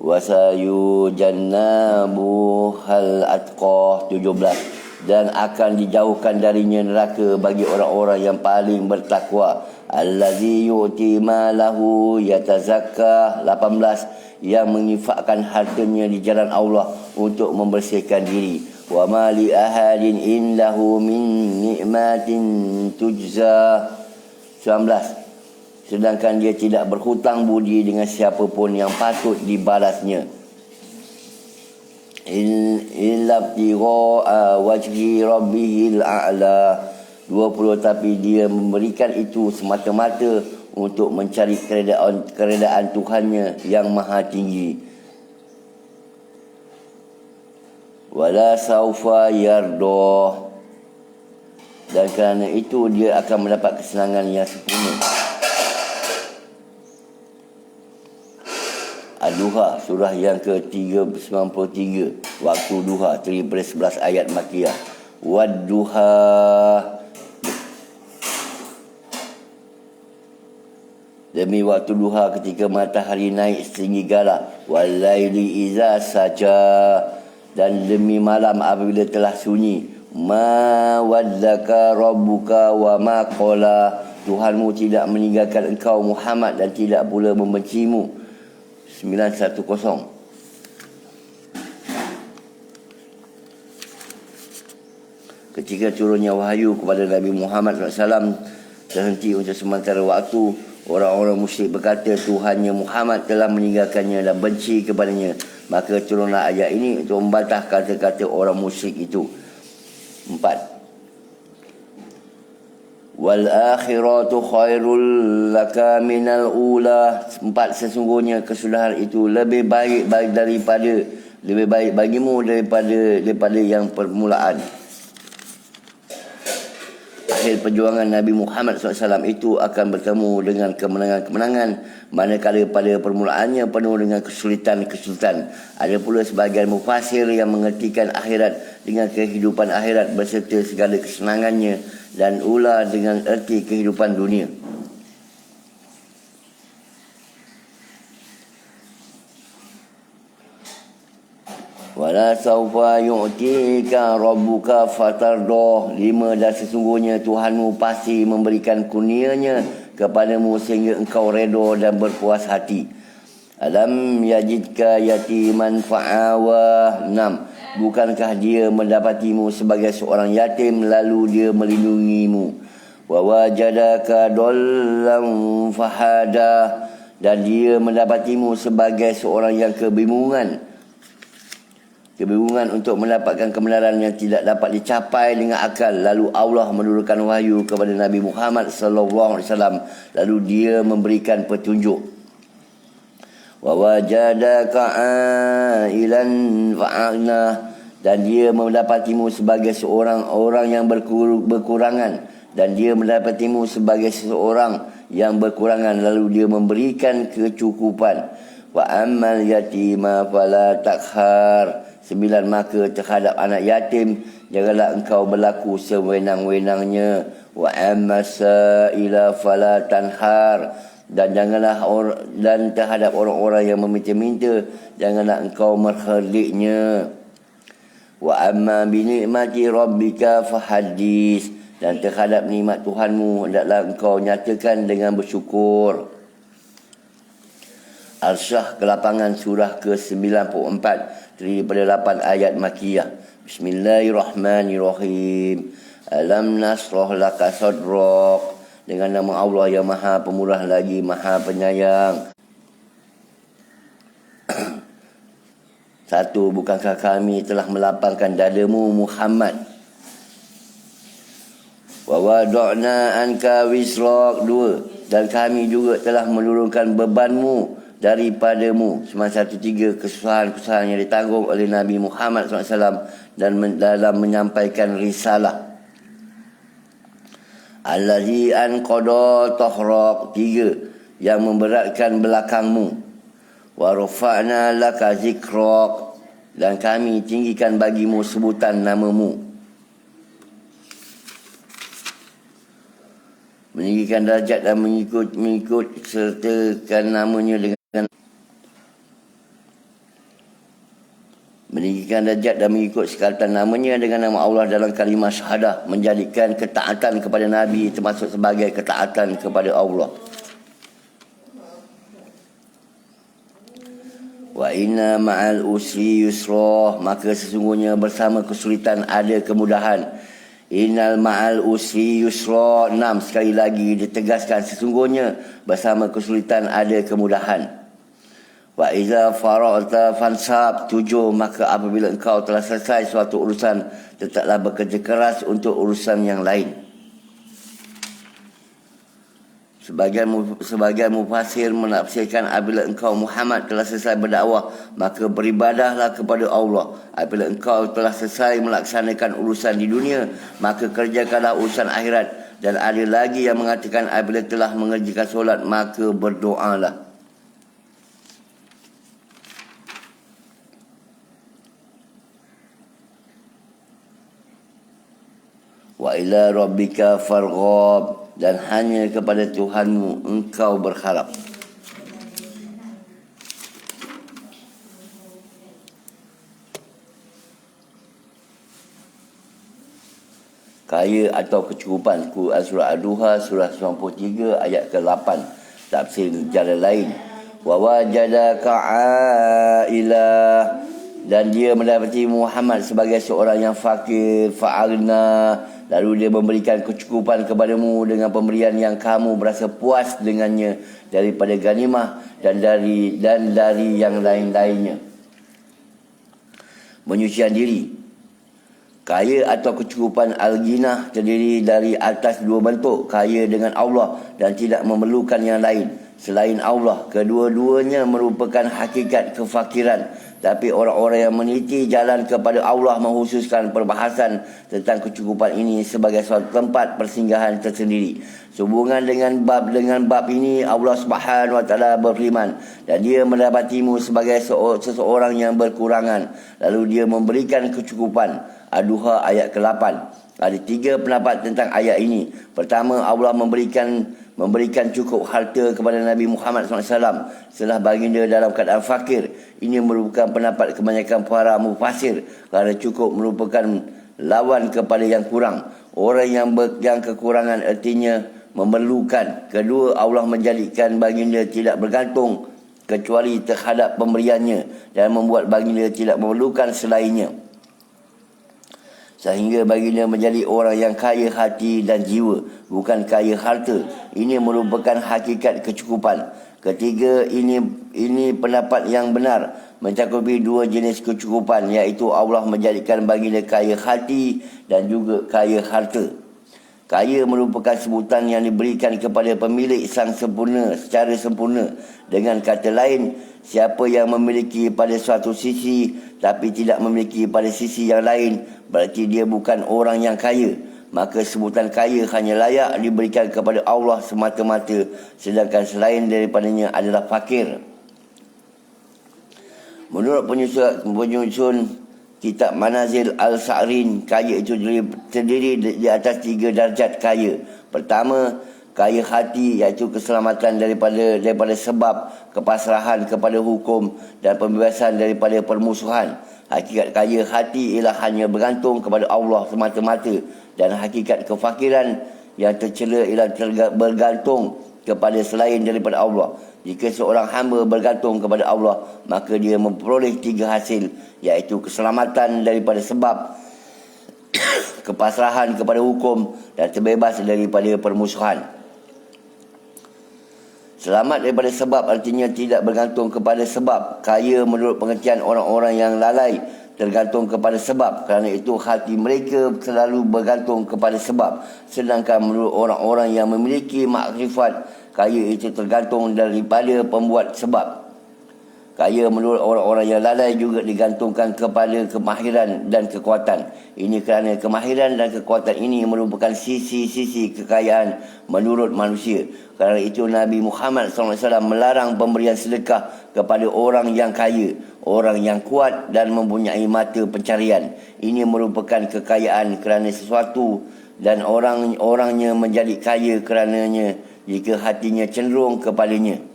Wasayujannabuhal atqa. 17 dan akan dijauhkan darinya neraka bagi orang-orang yang paling bertakwa. Allazi yu'ti malahu yatazakka. 18 yang menginfakkan hartanya di jalan Allah untuk membersihkan diri. Wa ma li ahadin indahu min ni'matin tujza. 19 sedangkan dia tidak berhutang budi dengan siapa pun yang patut dibalasnya. Illa ibtigha'a wajhi rabbihil a'la. 20 tapi dia memberikan itu semata-mata untuk mencari keredaan Tuhannya yang maha tinggi. Wala saufa yarda. Dan kerana itu dia akan mendapat kesenangan yang sempurna. Ad-Duha, surah yang ke-93, waktu duha, 311 ayat Makkiyah. Wad-Duha, demi waktu duha ketika matahari naik setinggi gala. Wal-laili iza saja, dan demi malam apabila telah sunyi. Ma waddaka rabbuka wa ma qala. Tuhanmu tidak meninggalkan engkau Muhammad dan tidak pula membencimu. 910. Ketika turunnya wahyu kepada Nabi Muhammad SAW terhenti untuk sementara waktu, orang-orang musyrik berkata Tuhannya Muhammad telah meninggalkannya dan benci kepadanya. Maka turunlah ayat ini untuk membantah kata-kata orang musyrik itu. 4. Wal akhiratu khairul laka minal ula. 4. Sesungguhnya kesudahan itu lebih baik bagimu daripada yang permulaan. Akhir perjuangan Nabi Muhammad SAW itu akan bertemu dengan kemenangan-kemenangan, manakala pada permulaannya penuh dengan kesulitan-kesulitan. Ada pula sebahagian mufasir yang mengertikan akhirat dengan kehidupan akhirat berserta segala kesenangannya, dan ula dengan erti kehidupan dunia. Wala saufa yu'tika rabbuka fatardah. 5. Dan sesungguhnya Tuhanmu pasti memberikan kurnianya kepadamu sehingga engkau redha dan berpuas hati. Alam yajidka yatiman fa'awa. 6. Bukankah dia mendapatimu sebagai seorang yatim lalu dia melindungimu. Wa wajadaka dhallan fahada. Dan dia mendapatimu sebagai seorang yang kebingungan untuk mendapatkan kebenaran yang tidak dapat dicapai dengan akal. Lalu Allah menurunkan wahyu kepada Nabi Muhammad SAW, lalu dia memberikan petunjuk. Wa wajadaka ailan fa'aghnah, dan dia mendapatimu sebagai seorang orang yang berkurangan, dan dia mendapatimu sebagai seseorang yang berkurangan, lalu dia memberikan kecukupan. Wa ammal yatima fala takhar. 9, maka terhadap anak yatim janganlah engkau berlaku sewenang-wenangnya. Wa ammas sa'ila fala tanhar, dan dan terhadap orang-orang yang meminta-minta janganlah engkau merherdiknya. Wa amma bi ni'mati rabbika fahaddis, dan terhadap nikmat Tuhanmu hendaklah engkau nyatakan dengan bersyukur. Al-Syah Kelapangan surah ke-94 terdiri daripada 8 ayat Makkiyah. Bismillahirrahmanirrahim. Alam nasrah laka sadrak, dengan nama Allah yang Maha Pemurah lagi Maha Penyayang. 1. Bukankah kami telah melapangkan dadamu Muhammad? Wa wada'na anka wisrak. 2. Dan kami juga telah menurunkan bebanmu daripadamu. Semasa 3 kesusahan-kesusahan yang ditanggung oleh Nabi Muhammad SAW dan dalam menyampaikan risalah. Allazi anqada tahrak. 3. Yang memberatkan belakangmu. Wa rafa'na laka zikrak, dan kami tinggikan bagimu sebutan namamu. Meninggikan darjat dan mengikut sertakan namanya dengan meninggikan darjat dan mengikut sekatan namanya dengan nama Allah dalam kalimah syahadah, menjadikan ketaatan kepada Nabi termasuk sebagai ketaatan kepada Allah. Wa inna ma'al usri yusra, maka sesungguhnya bersama kesulitan ada kemudahan. Innal ma'al usri yusra. 6. Sekali lagi ditegaskan, sesungguhnya bersama kesulitan ada kemudahan. Wa iza fara'ta fansab. 7. Maka apabila engkau telah selesai suatu urusan, tetaplah bekerja keras untuk urusan yang lain. Sebagian mufasir menafsirkan, apabila engkau Muhammad telah selesai berdakwah, maka beribadahlah kepada Allah. Apabila engkau telah selesai melaksanakan urusan di dunia, maka kerjakanlah urusan akhirat. Dan ada lagi yang mengatakan, apabila telah mengerjakan solat, maka berdoalah. Wa ila rabbika farghab, dan hanya kepada Tuhanmu engkau berharap. Kaya atau kecukupan. Surah Ad-Duha surah 93 ayat ke-8. Tafsir jalan lain. Wa wajadaka ailah, dan dia mendapati Muhammad sebagai seorang yang fakir, fa'agna, lalu dia memberikan kecukupan kepadamu dengan pemberian yang kamu berasa puas dengannya daripada ganimah dan dari yang lain-lainnya. Menyucikan diri. Kaya atau kecukupan al-ghinah terdiri dari atas 2 bentuk. Kaya dengan Allah dan tidak memerlukan yang lain selain Allah. Kedua-duanya merupakan hakikat kefakiran. Tapi orang-orang yang meniti jalan kepada Allah menghususkan perbahasan tentang kecukupan ini sebagai suatu tempat persinggahan tersendiri. Sehubungan dengan bab ini, Allah Subhanahu Wa Taala berfirman, dan dia mendapatimu sebagai seseorang yang berkurangan, lalu dia memberikan kecukupan. Ad-Duha ayat ke-8. Ada 3 pendapat tentang ayat ini. Pertama, Allah memberikan cukup harta kepada Nabi Muhammad SAW setelah baginda dalam keadaan fakir. Ini merupakan pendapat kebanyakan para mufasir, kerana cukup merupakan lawan kepada yang kurang. Orang yang kekurangan artinya memerlukan. Kedua, Allah menjadikan baginda tidak bergantung kecuali terhadap pemberiannya dan membuat baginda tidak memerlukan selainnya, sehingga baginda menjadi orang yang kaya hati dan jiwa, bukan kaya harta. Ini merupakan hakikat kecukupan. Ketiga, ini pendapat yang benar, mencakupi 2 jenis kecukupan, iaitu Allah menjadikan baginda kaya hati dan juga kaya harta. Kaya merupakan sebutan yang diberikan kepada pemilik sang sempurna secara sempurna. Dengan kata lain, siapa yang memiliki pada suatu sisi tapi tidak memiliki pada sisi yang lain, berarti dia bukan orang yang kaya. Maka sebutan kaya hanya layak diberikan kepada Allah semata-mata, sedangkan selain daripadanya adalah fakir. Menurut penyusun kitab Manazil Al-Sa'rin, kaya itu terdiri di atas 3 darjat kaya. Pertama, kaya hati, iaitu keselamatan daripada sebab, kepasrahan kepada hukum dan pembebasan daripada permusuhan. Hakikat kaya hati ialah hanya bergantung kepada Allah semata-mata, dan hakikat kefakiran yang tercela ialah bergantung kepada selain daripada Allah. Jika seorang hamba bergantung kepada Allah, maka dia memperoleh 3 hasil, iaitu keselamatan daripada sebab, kepasrahan kepada hukum dan terbebas daripada permusuhan. Selamat daripada sebab artinya tidak bergantung kepada sebab. Kaya menurut pengertian orang-orang yang lalai tergantung kepada sebab, kerana itu hati mereka selalu bergantung kepada sebab. Sedangkan menurut orang-orang yang memiliki makrifat, kaya itu tergantung daripada pembuat sebab. Kaya menurut orang-orang yang lalai juga digantungkan kepada kemahiran dan kekuatan. Ini kerana kemahiran dan kekuatan ini merupakan sisi-sisi kekayaan menurut manusia. Kerana itu Nabi Muhammad SAW melarang pemberian sedekah kepada orang yang kaya, orang yang kuat dan mempunyai mata pencarian. Ini merupakan kekayaan kerana sesuatu, dan orangnya menjadi kaya kerananya jika hatinya cenderung kepadanya.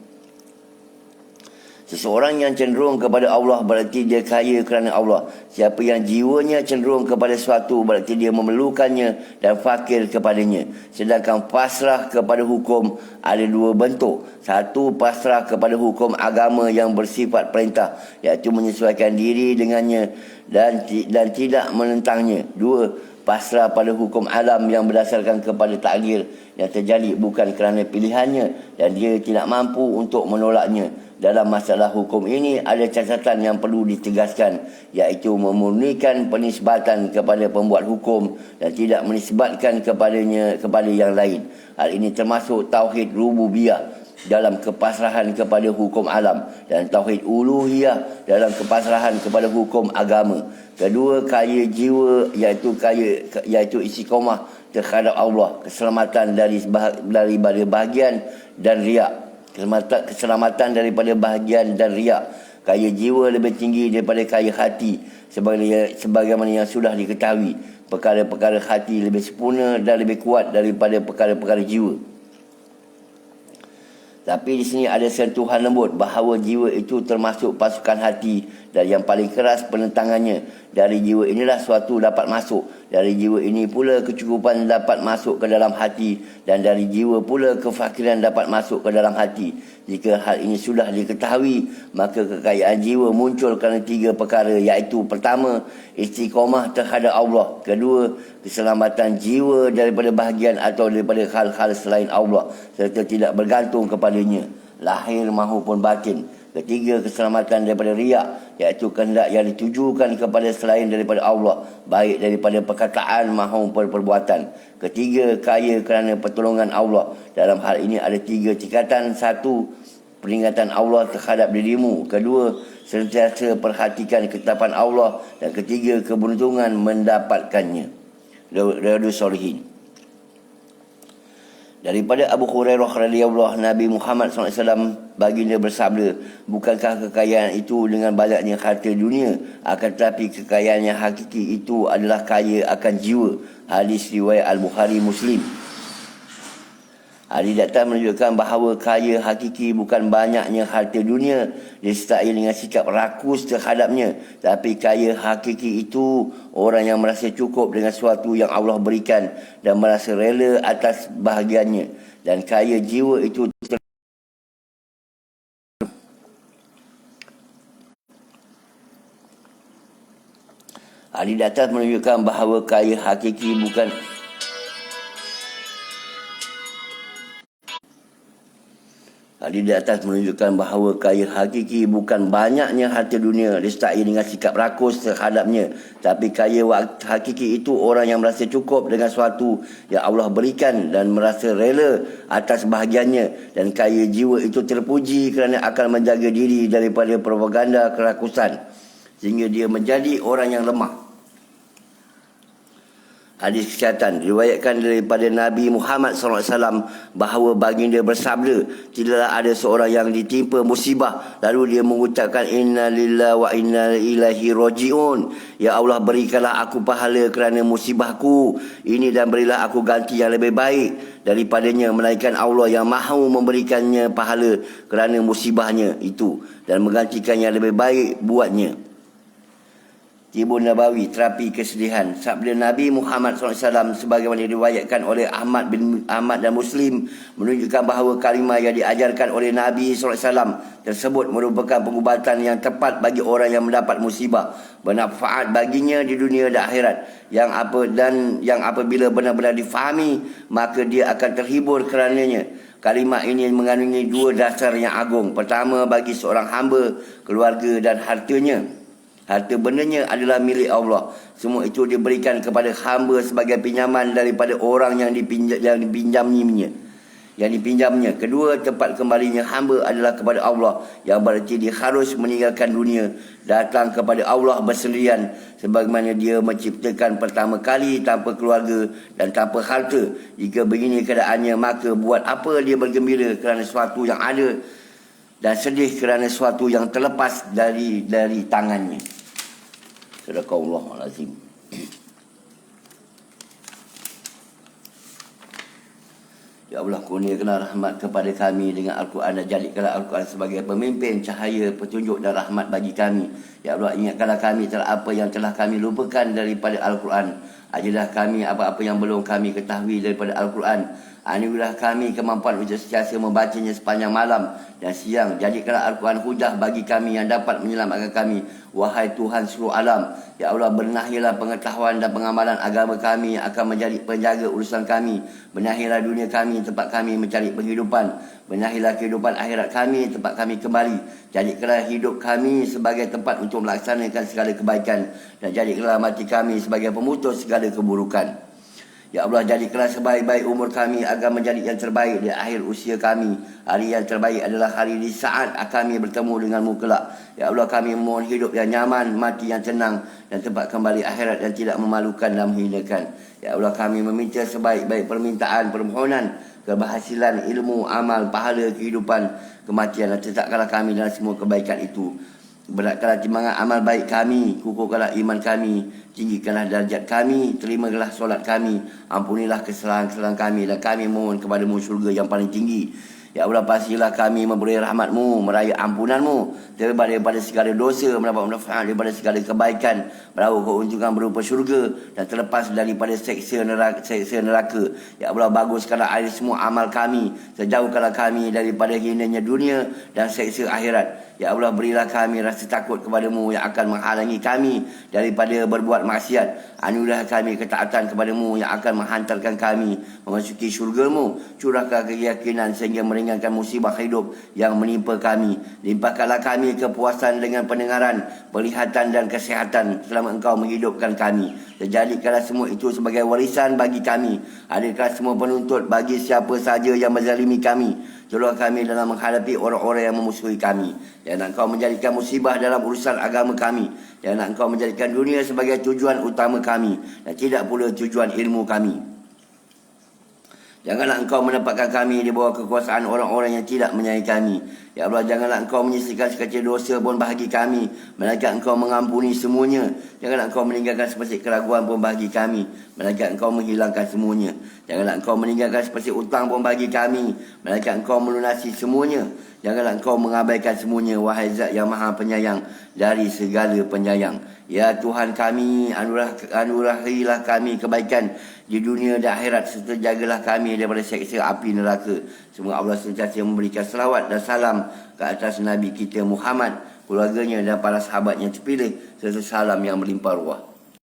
Seseorang yang cenderung kepada Allah berarti dia kaya kerana Allah. Siapa yang jiwanya cenderung kepada sesuatu berarti dia memerlukannya dan fakir kepadanya. Sedangkan pasrah kepada hukum ada 2 bentuk. Satu, pasrah kepada hukum agama yang bersifat perintah, iaitu menyesuaikan diri dengannya dan tidak menentangnya. 2, pasrah pada hukum alam yang berdasarkan kepada takdir yang terjadi bukan kerana pilihannya dan dia tidak mampu untuk menolaknya. Dalam masalah hukum ini ada catatan yang perlu ditegaskan, iaitu memurnikan penisbatan kepada pembuat hukum dan tidak menisbatkan kepada yang lain. Hal ini termasuk tauhid rububiyah dalam kepasrahan kepada hukum alam dan tauhid uluhiyah dalam kepasrahan kepada hukum agama. Kedua, kaya jiwa iaitu istiqamah terhadap Allah, keselamatan daripada bahagian dan riak. Keselamatan daripada bahagian dan riak. Kaya jiwa lebih tinggi daripada kaya hati, sebagaimana yang sudah diketahui. Perkara-perkara hati lebih sempurna dan lebih kuat daripada perkara-perkara jiwa. Tapi di sini ada sentuhan lembut bahawa jiwa itu termasuk pasukan hati dan yang paling keras penentangannya. Dari jiwa inilah suatu dapat masuk. Dari jiwa ini pula kecukupan dapat masuk ke dalam hati, dan dari jiwa pula kefakiran dapat masuk ke dalam hati. Jika hal ini sudah diketahui, maka kekayaan jiwa muncul kerana 3 perkara, iaitu pertama, istiqamah terhadap Allah. Kedua, keselamatan jiwa daripada bahagian atau daripada hal-hal selain Allah serta tidak bergantung kepadanya, lahir maupun batin. Ketiga, keselamatan daripada riak, iaitu kehendak yang ditujukan kepada selain daripada Allah, baik daripada perkataan maupun perbuatan. Ketiga, kaya kerana pertolongan Allah. Dalam hal ini ada 3 tingkatan. 1, peringatan Allah terhadap dirimu. Kedua, sentiasa perhatikan ketetapan Allah. Dan ketiga, keberuntungan mendapatkannya. Riyadhus Shalihin. Daripada Abu Hurairah radhiyallahu Nabi Muhammad SAW baginda bersabda, bukankah kekayaan itu dengan banyaknya harta dunia, akan tetapi kekayaan yang hakiki itu adalah kaya akan jiwa. Hadis riwayat Al-Bukhari Muslim. Hadis datang menunjukkan bahawa kaya hakiki bukan banyaknya harta dunia disertai dengan sikap rakus terhadapnya, tapi kaya hakiki itu orang yang merasa cukup dengan sesuatu yang Allah berikan dan merasa rela atas bahagiannya. Dan kaya jiwa itu hadis di atas menunjukkan bahawa kaya hakiki bukan Hadis di atas menunjukkan bahawa kaya hakiki bukan banyaknya harta dunia disertai dengan sikap rakus terhadapnya, tapi kaya hakiki itu orang yang merasa cukup dengan sesuatu yang Allah berikan dan merasa rela atas bahagiannya, dan kaya jiwa itu terpuji kerana akan menjaga diri daripada propaganda kerakusan sehingga dia menjadi orang yang lemah. Hadis kesihatan diriwayatkan daripada Nabi Muhammad SAW bahawa baginda bersabda, tidaklah ada seorang yang ditimpa musibah lalu dia mengucapkan inna lillahi wa inna ilaihi raji'un, ya Allah berikanlah aku pahala kerana musibahku ini dan berilah aku ganti yang lebih baik daripadanya, melainkan Allah yang mahu memberikannya pahala kerana musibahnya itu dan menggantikan yang lebih baik buatnya. Tibun Nabawi, terapi kesedihan. Sabda Nabi Muhammad SAW sebagaimana diriwayatkan oleh Ahmad dan Muslim menunjukkan bahawa kalimah yang diajarkan oleh Nabi SAW tersebut merupakan pengubatan yang tepat bagi orang yang mendapat musibah, bermanfaat baginya di dunia dan akhirat, yang apabila benar-benar difahami maka dia akan terhibur kerananya. Kalimah ini mengandungi dua dasar yang agung. Pertama, bagi seorang hamba, keluarga dan hartanya. Harta bendanya adalah milik Allah. Semua itu diberikan kepada hamba sebagai pinjaman daripada orang yang dipinjamnya. Kedua, tempat kembalinya hamba adalah kepada Allah, yang berarti dia harus meninggalkan dunia, datang kepada Allah bersendirian sebagaimana dia menciptakan pertama kali tanpa keluarga dan tanpa harta. Jika begini keadaannya, maka buat apa dia bergembira kerana sesuatu yang ada dan sedih kerana sesuatu yang terlepas dari tangannya. Sadaqallahul-azim. Ya Allah, kurniakanlah rahmat kepada kami dengan Al-Quran dan jadikanlah Al-Quran sebagai pemimpin, cahaya, petunjuk dan rahmat bagi kami. Ya Allah, ingatkanlah kami terhadap apa yang telah kami lupakan daripada Al-Quran. Ajarlah kami apa-apa yang belum kami ketahui daripada Al-Quran. Anurilah kami kemampuan untuk sentiasa membacanya sepanjang malam dan siang. Jadikanlah Al-Quran hujah bagi kami yang dapat menyelamatkan kami. Wahai Tuhan seluruh alam, ya Allah, benahilah pengetahuan dan pengamalan agama kami yang akan menjadi penjaga urusan kami. Benahilah dunia kami tempat kami mencari penghidupan. Benahilah kehidupan akhirat kami tempat kami kembali. Jadikanlah hidup kami sebagai tempat untuk melaksanakan segala kebaikan, dan jadikanlah mati kami sebagai pemutus segala keburukan. Ya Allah, jadikanlah sebaik-baik umur kami agar menjadi yang terbaik di akhir usia kami. Hari yang terbaik adalah hari di saat kami bertemu denganmu kelak. Ya Allah, kami memohon hidup yang nyaman, mati yang tenang, dan tempat kembali akhirat yang tidak memalukan dan menghinakan. Ya Allah, kami meminta sebaik-baik permintaan, permohonan, keberhasilan, ilmu, amal, pahala, kehidupan, kematian, dan tetapkanlah kami dalam semua kebaikan itu. Beratkanlah timbangan amal baik kami, kukuhkanlah iman kami, tinggikanlah darjat kami, terimalah solat kami, ampunilah kesalahan-kesalahan kami, dan kami mohon kepadamu syurga yang paling tinggi. Ya Allah, pastilah kami memperoleh rahmatmu, meraih ampunanmu, terbebas daripada segala dosa, mendapat manfaat daripada segala kebaikan, meraup keuntungan berupa syurga, dan terlepas daripada seksa neraka. Ya Allah, baguskanlah air semua amal kami, sejauhkanlah kami daripada hinanya dunia dan seksa akhirat. Ya Allah, berilah kami rasa takut kepadamu yang akan menghalangi kami daripada berbuat maksiat. Anugerah kami ketaatan kepadamu yang akan menghantarkan kami memasuki syurgamu. Curahkan keyakinan sehingga meringankan musibah hidup yang menimpa kami. Limpahkanlah kami kepuasan dengan pendengaran, penglihatan dan kesihatan selama engkau menghidupkan kami. Jadikanlah semua itu sebagai warisan bagi kami. Hadirkan semua penuntut bagi siapa sahaja yang menzalimi kami. Tolong kami dalam menghadapi orang-orang yang memusuhi kami. Jangan engkau menjadikan musibah dalam urusan agama kami. Jangan engkau menjadikan dunia sebagai tujuan utama kami, dan tidak pula tujuan ilmu kami. Janganlah engkau menempatkan kami di bawah kekuasaan orang-orang yang tidak menyayangi kami. Ya Allah, janganlah engkau menyisihkan sekecil dosa pun bagi kami, melainkan engkau mengampuni semuanya. Janganlah engkau meninggalkan seperti keraguan pun bagi kami, melainkan engkau menghilangkan semuanya. Janganlah engkau meninggalkan seperti utang pun bagi kami, melainkan engkau melunasi semuanya. Janganlah engkau mengabaikan semuanya, wahai Zat yang Maha Penyayang dari segala penyayang. Ya Tuhan kami, anurahilah kami kebaikan di dunia dan akhirat, serta jagalah kami daripada seksa api neraka. Semoga Allah sentiasa memberikan selawat dan salam ke atas Nabi kita Muhammad, keluarganya dan para sahabat yang terpilih, serta salam yang melimpah ruah.